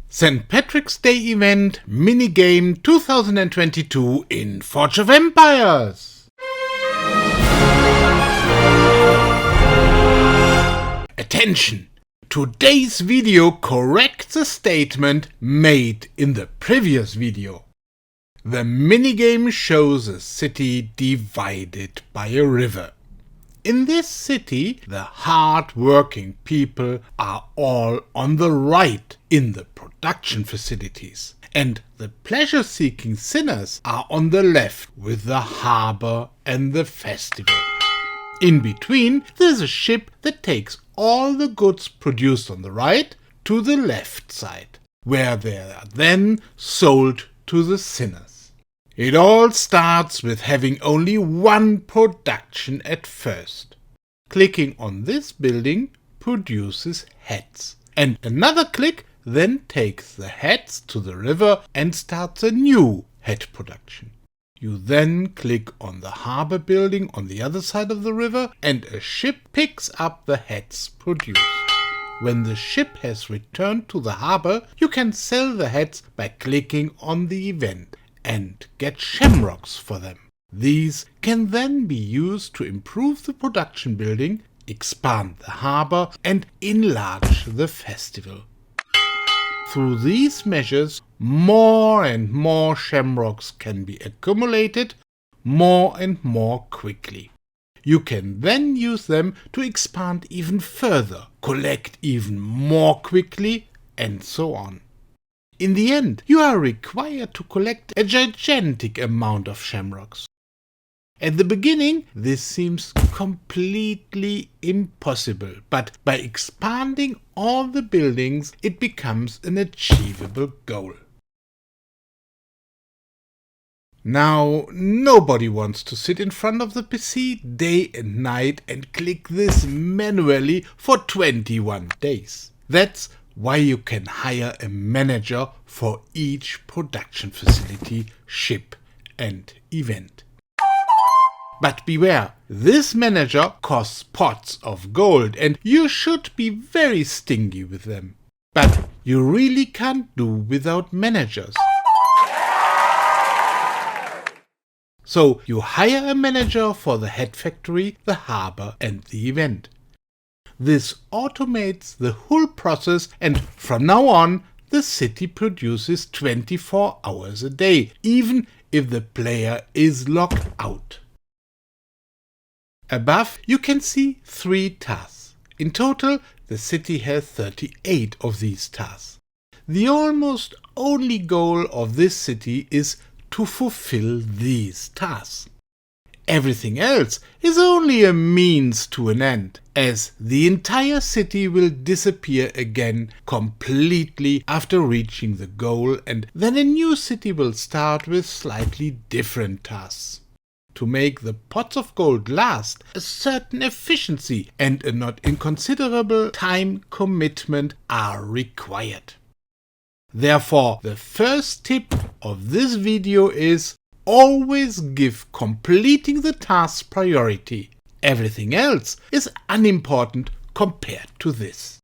St. Patrick's Day event Minigame 2022 in Forge of Empires! Attention! Today's video corrects a statement made in the previous video. The minigame shows a city divided by a river. In this city, the hard-working people are all on the right in the production facilities, and the pleasure-seeking sinners are on the left with the harbor and the festival. In between, there's a ship that takes all the goods produced on the right to the left side, where they are then sold to the sinners. It all starts with having only one production at first. Clicking on this building produces heads, and another click then takes the heads to the river and starts a new head production. You then click on the harbor building on the other side of the river and a ship picks up the heads produced. When the ship has returned to the harbor, you can sell the heads by clicking on the event and get shamrocks for them. These can then be used to improve the production building, expand the harbor, and enlarge the festival. Through these measures, more and more shamrocks can be accumulated more and more quickly. You can then use them to expand even further, collect even more quickly, and so on. In the end, you are required to collect a gigantic amount of shamrocks. At the beginning, this seems completely impossible, but by expanding all the buildings, it becomes an achievable goal. Now, nobody wants to sit in front of the PC day and night and click this manually for 21 days. That's why you can hire a manager for each production facility, ship and event. But beware, this manager costs pots of gold and you should be very stingy with them. But you really can't do without managers. So you hire a manager for the head factory, the harbor and the event. This automates the whole process and from now on the city produces 24 hours a day, even if the player is locked out. Above you can see 3 tasks. In total the city has 38 of these tasks. The almost only goal of this city is to fulfill these tasks. Everything else is only a means to an end, as the entire city will disappear again completely after reaching the goal, and then a new city will start with slightly different tasks. To make the pots of gold last, a certain efficiency and a not inconsiderable time commitment are required. Therefore, the first tip of this video is always give completing the task priority. Everything else is unimportant compared to this.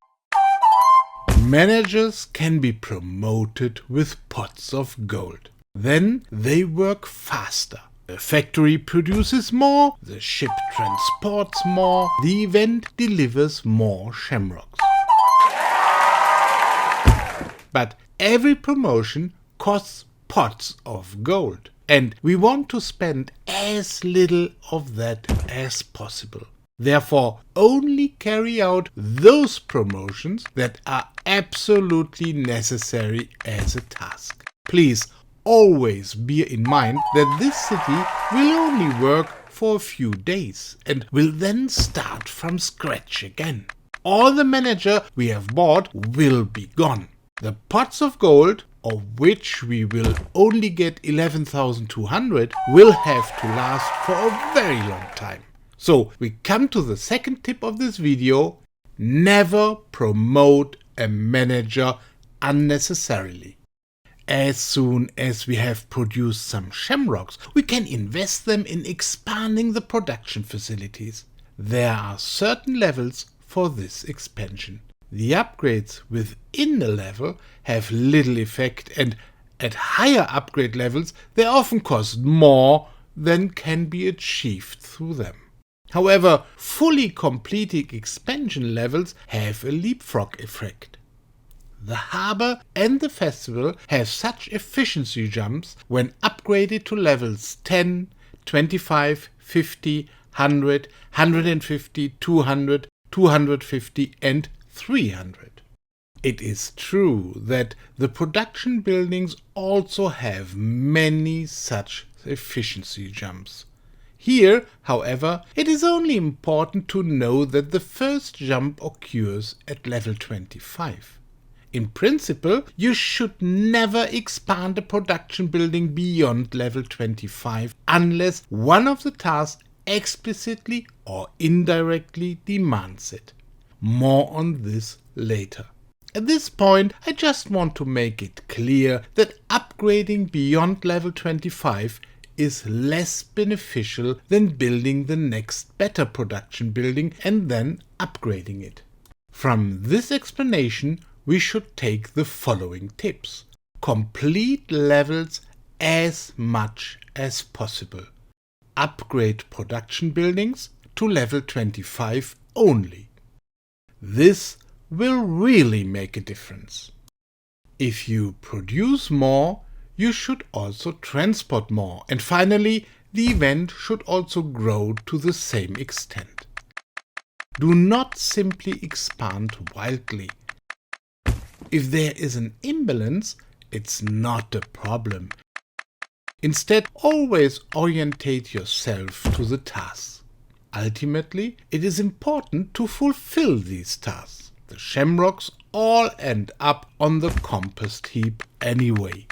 Managers can be promoted with pots of gold. Then they work faster. The factory produces more, the ship transports more, the event delivers more shamrocks. But every promotion costs pots of gold. And we want to spend as little of that as possible. Therefore, only carry out those promotions that are absolutely necessary as a task. Please always bear in mind that this city will only work for a few days and will then start from scratch again. All the manager we have bought will be gone. The pots of gold, of which we will only get 11,200, will have to last for a very long time. So we come to the second tip of this video: never promote a manager unnecessarily. As soon as we have produced some shamrocks, we can invest them in expanding the production facilities. There are certain levels for this expansion. The upgrades within the level have little effect, and at higher upgrade levels they often cost more than can be achieved through them. However, fully completed expansion levels have a leapfrog effect. The harbour and the festival have such efficiency jumps when upgraded to levels 10, 25, 50, 100, 150, 200, 250 and 300. It is true that the production buildings also have many such efficiency jumps. Here, however, it is only important to know that the first jump occurs at level 25. In principle, you should never expand a production building beyond level 25 unless one of the tasks explicitly or indirectly demands it. More on this later. At this point, I just want to make it clear that upgrading beyond level 25 is less beneficial than building the next better production building and then upgrading it. From this explanation, we should take the following tips. Complete levels as much as possible. Upgrade production buildings to level 25 only. This will really make a difference. If you produce more, you should also transport more. And finally, the event should also grow to the same extent. Do not simply expand wildly. If there is an imbalance, it's not a problem. Instead, always orientate yourself to the tasks. Ultimately, it is important to fulfill these tasks. The shamrocks all end up on the compost heap anyway.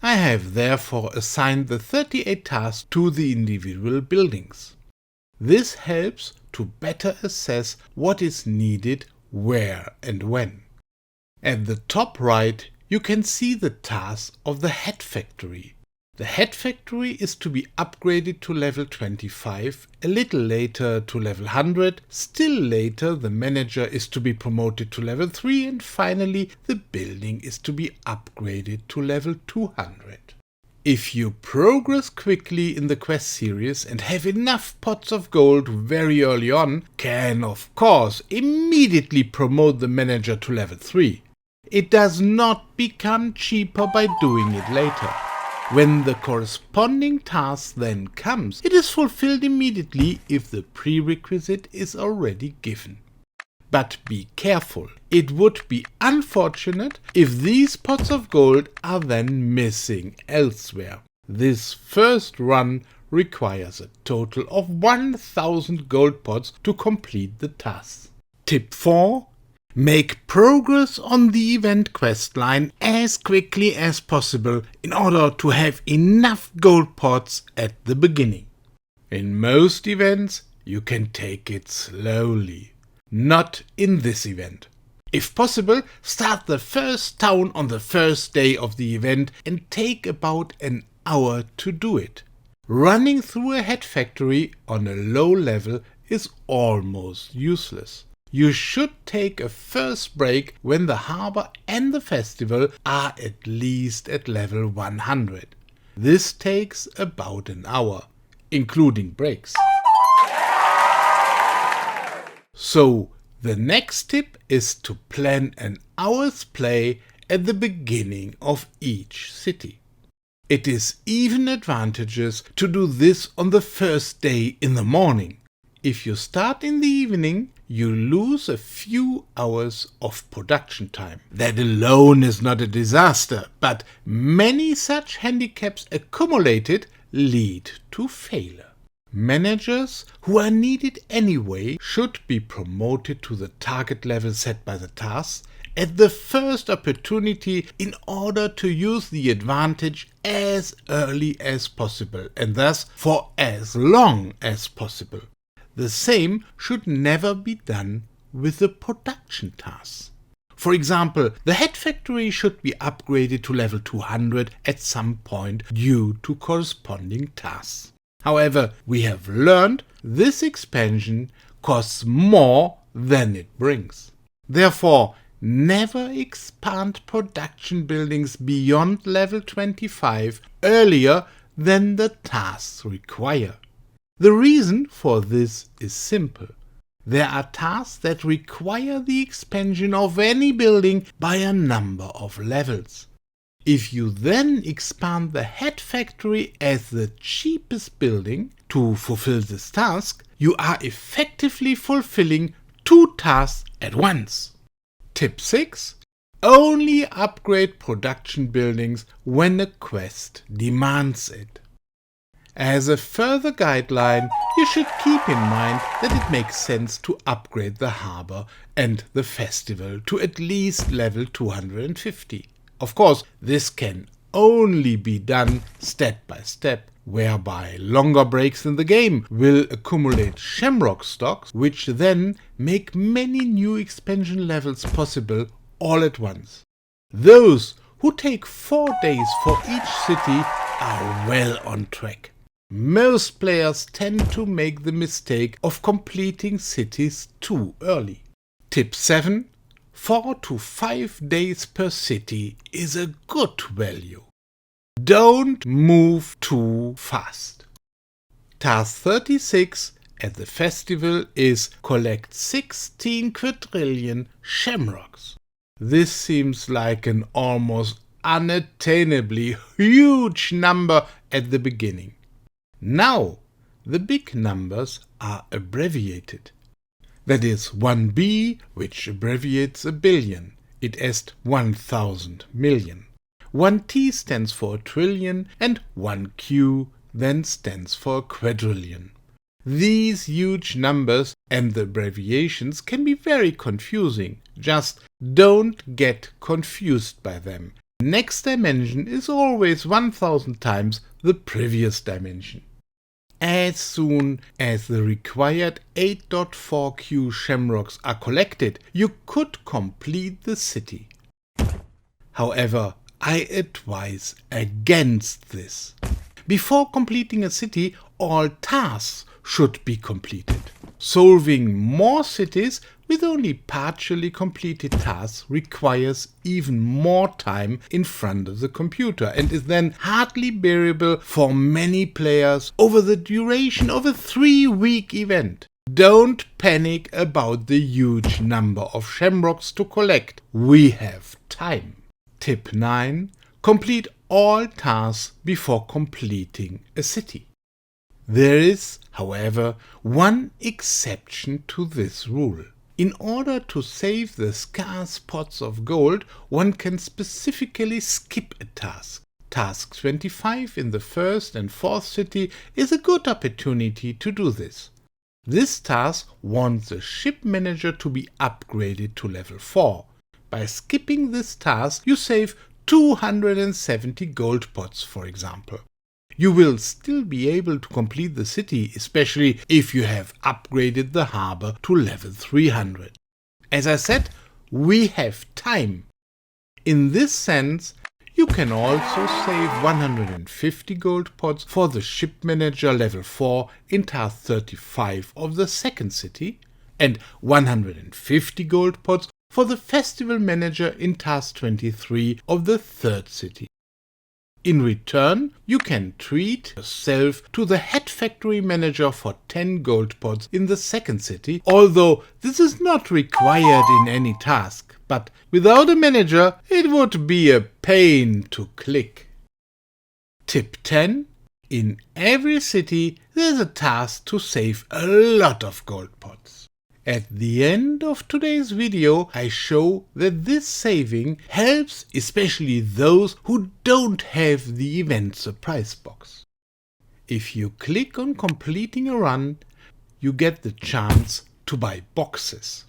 I have therefore assigned the 38 tasks to the individual buildings. This helps to better assess what is needed, where and when. At the top right, you can see the task of the head factory. The head factory is to be upgraded to level 25, a little later to level 100, still later the manager is to be promoted to level 3, and finally the building is to be upgraded to level 200. If you progress quickly in the quest series and have enough pots of gold very early on, can of course immediately promote the manager to level 3. It does not become cheaper by doing it later. When the corresponding task then comes, it is fulfilled immediately if the prerequisite is already given. But be careful, it would be unfortunate if these pots of gold are then missing elsewhere. This first run requires a total of 1000 gold pots to complete the task. Tip 4. Make progress on the event quest line as quickly as possible in order to have enough gold pots at the beginning. In most events, you can take it slowly. Not in this event. If possible, start the first town on the first day of the event and take about an hour to do it. Running through a head factory on a low level is almost useless. You should take a first break when the harbour and the festival are at least at level 100. This takes about an hour, including breaks. So, the next tip is to plan an hour's play at the beginning of each city. It is even advantageous to do this on the first day in the morning. If you start in the evening, you lose a few hours of production time. That alone is not a disaster, but many such handicaps accumulated lead to failure. Managers who are needed anyway should be promoted to the target level set by the tasks at the first opportunity in order to use the advantage as early as possible and thus for as long as possible. The same should never be done with the production tasks. For example, the head factory should be upgraded to level 200 at some point due to corresponding tasks. However, we have learned this expansion costs more than it brings. Therefore, never expand production buildings beyond level 25 earlier than the tasks require. The reason for this is simple. There are tasks that require the expansion of any building by a number of levels. If you then expand the head factory as the cheapest building to fulfill this task, you are effectively fulfilling 2 tasks at once. Tip 6. Only upgrade production buildings when a quest demands it. As a further guideline, you should keep in mind that it makes sense to upgrade the harbour and the festival to at least level 250. Of course, this can only be done step by step, whereby longer breaks in the game will accumulate shamrock stocks, which then make many new expansion levels possible all at once. Those who take 4 days for each city are well on track. Most players tend to make the mistake of completing cities too early. Tip 7. 4 to 5 days per city is a good value. Don't move too fast. Task 36 at the festival is collect 16 quadrillion shamrocks. This seems like an almost unattainably huge number at the beginning. Now, the big numbers are abbreviated. That is 1B, which abbreviates a billion. It is 1,000 million. 1T stands for a trillion and 1Q then stands for a quadrillion. These huge numbers and the abbreviations can be very confusing. Just don't get confused by them. Next dimension is always 1,000 times the previous dimension. As soon as the required 8.4Q shamrocks are collected, you could complete the city. However, I advise against this. Before completing a city, all tasks should be completed. Solving more cities with only partially completed tasks requires even more time in front of the computer and is then hardly bearable for many players over the duration of a 3-week event. Don't panic about the huge number of shamrocks to collect. We have time. Tip 9. Complete all tasks before completing a city. There is, however, one exception to this rule. In order to save the scarce pots of gold, one can specifically skip a task. Task 25 in the first and fourth city is a good opportunity to do this. This task wants the ship manager to be upgraded to level 4. By skipping this task, you save 270 gold pots, for example. You will still be able to complete the city, especially if you have upgraded the harbour to level 300. As I said, we have time. In this sense, you can also save 150 gold pots for the ship manager level 4 in task 35 of the second city, and 150 gold pots for the festival manager in task 23 of the third city. In return, you can treat yourself to the head factory manager for 10 gold pots in the second city, although this is not required in any task, but without a manager it would be a pain to click. Tip 10. In every city there's a task to save a lot of gold pots. At the end of today's video, I show that this saving helps especially those who don't have the event surprise box. If you click on completing a run, you get the chance to buy boxes.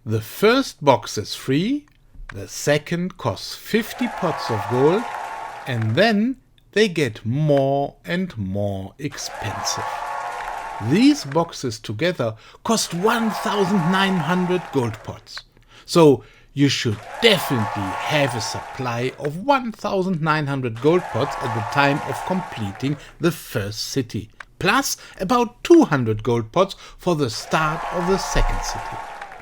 The first box is free, the second costs 50 pots of gold, and then they get more and more expensive. These boxes together cost 1,900 gold pots. So you should definitely have a supply of 1,900 gold pots at the time of completing the first city. plus about 200 gold pots for the start of the second city.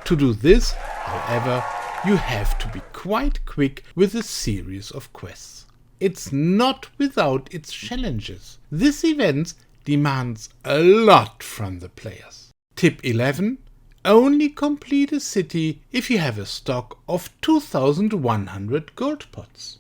To do this, however, you have to be quite quick with a series of quests. It's not without its challenges. This event demands a lot from the players. Tip 11. Only complete a city if you have a stock of 2100 gold pots.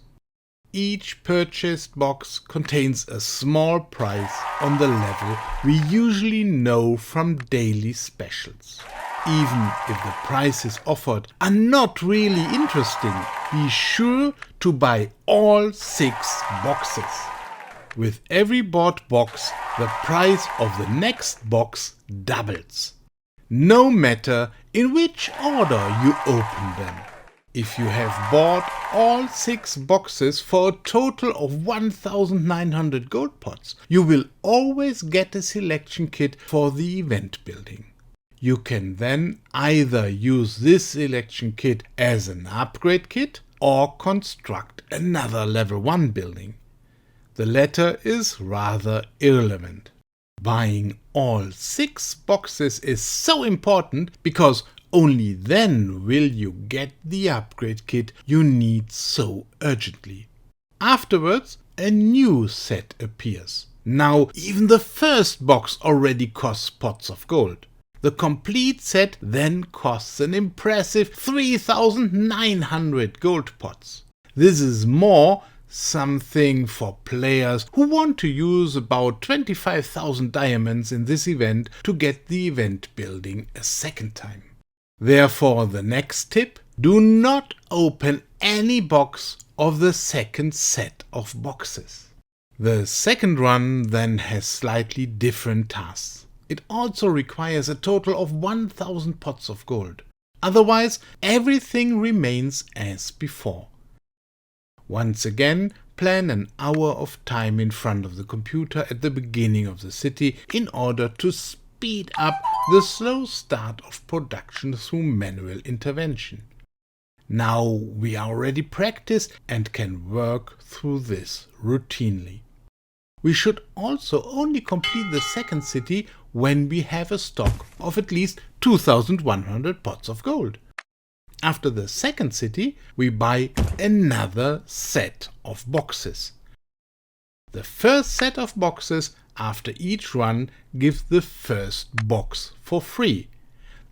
Each purchased box contains a small prize on the level we usually know from daily specials. Even if the prices offered are not really interesting, be sure to buy all 6 boxes. With every bought box, the price of the next box doubles, no matter in which order you open them. If you have bought all 6 boxes for a total of 1900 gold pots, you will always get a selection kit for the event building. You can then either use this selection kit as an upgrade kit or construct another level 1 building. The latter is rather irrelevant. Buying all 6 boxes is so important because only then will you get the upgrade kit you need so urgently. Afterwards, a new set appears. Now even the first box already costs pots of gold. The complete set then costs an impressive 3900 gold pots. This is more something for players who want to use about 25,000 diamonds in this event to get the event building a second time. Therefore, the next tip: do not open any box of the second set of boxes. The second run then has slightly different tasks. It also requires a total of 1000 pots of gold. Otherwise, everything remains as before. Once again, plan an hour of time in front of the computer at the beginning of the city in order to speed up the slow start of production through manual intervention. Now we are already practiced and can work through this routinely. We should also only complete the second city when we have a stock of at least 2100 pots of gold. After the second city, we buy another set of boxes. The first set of boxes after each run gives the first box for free.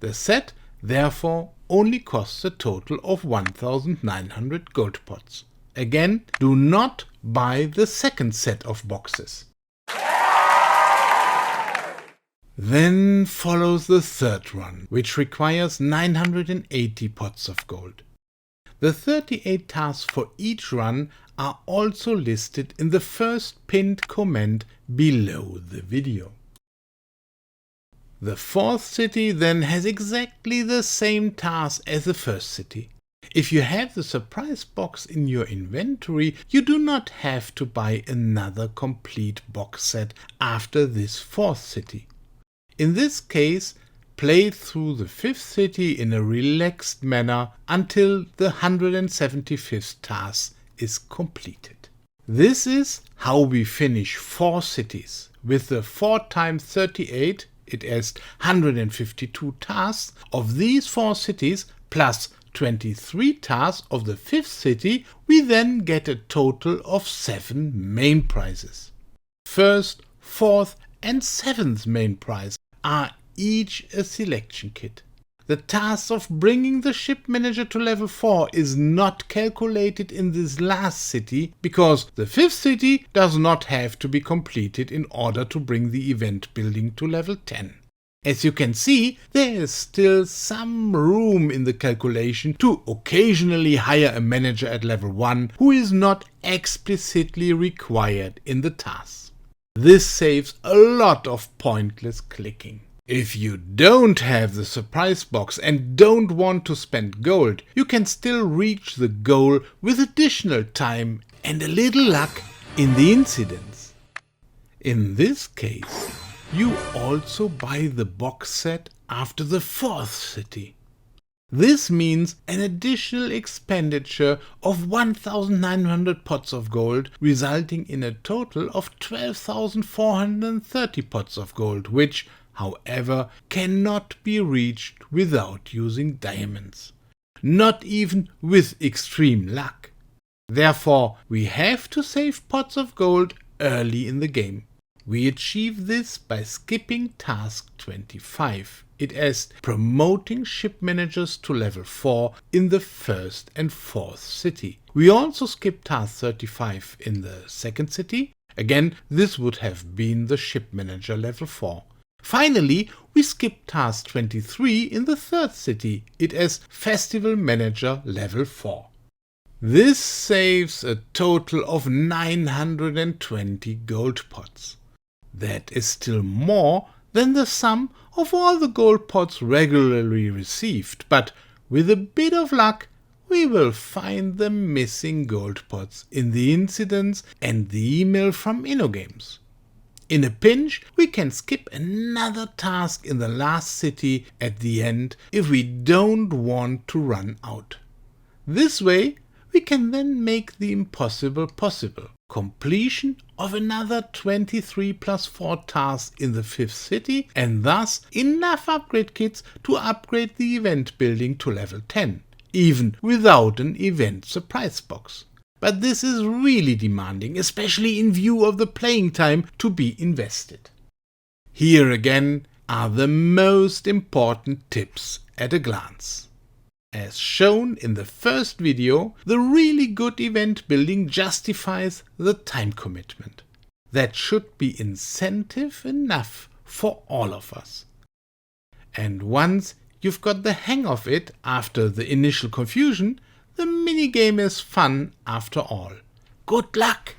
The set therefore only costs a total of 1900 gold pots. Again, do not buy the second set of boxes. Then follows the third run, which requires 980 pots of gold. The 38 tasks for each run are also listed in the first pinned comment below the video. The fourth city then has exactly the same task as the first city. If you have the surprise box in your inventory, you do not have to buy another complete box set after this fourth city. In this case, play through the fifth city in a relaxed manner until the 175th task is completed. This is how we finish 4 cities. With the 4 times 38, it has 152 tasks of these 4 cities plus 23 tasks of the 5th city. We then get a total of 7 main prizes. First, 4th and 7th main prize are each a selection kit. The task of bringing the ship manager to level 4 is not calculated in this last city because the 5th city does not have to be completed in order to bring the event building to level 10. As you can see, there is still some room in the calculation to occasionally hire a manager at level 1 who is not explicitly required in the task. This saves a lot of pointless clicking. If you don't have the surprise box and don't want to spend gold, you can still reach the goal with additional time and a little luck in the incidents. In this case, you also buy the box set after the 4th city. This means an additional expenditure of 1,900 pots of gold, resulting in a total of 12,430 pots of gold, which, however, cannot be reached without using diamonds. Not even with extreme luck. Therefore, we have to save pots of gold early in the game. We achieve this by skipping task 25. It is promoting ship managers to level 4 in the first and fourth city. We also skip task 35 in the second city. Again, this would have been the ship manager level 4. Finally, we skip task 23 in the third city. It is festival manager level 4. This saves a total of 920 gold pots. That is still more than the sum of all the gold pots regularly received, but with a bit of luck we will find the missing gold pots in the incidents and the email from Minigame. In a pinch we can skip another task in the last city at the end if we don't want to run out. This way we can then make the impossible possible. Completion of another 23 plus 4 tasks in the fifth city, and thus enough upgrade kits to upgrade the event building to level 10, even without an event surprise box. But this is really demanding, especially in view of the playing time to be invested. Here again are the most important tips at a glance. As shown in the first video, the really good event building justifies the time commitment. That should be incentive enough for all of us. And once you've got the hang of it after the initial confusion, the minigame is fun after all. Good luck!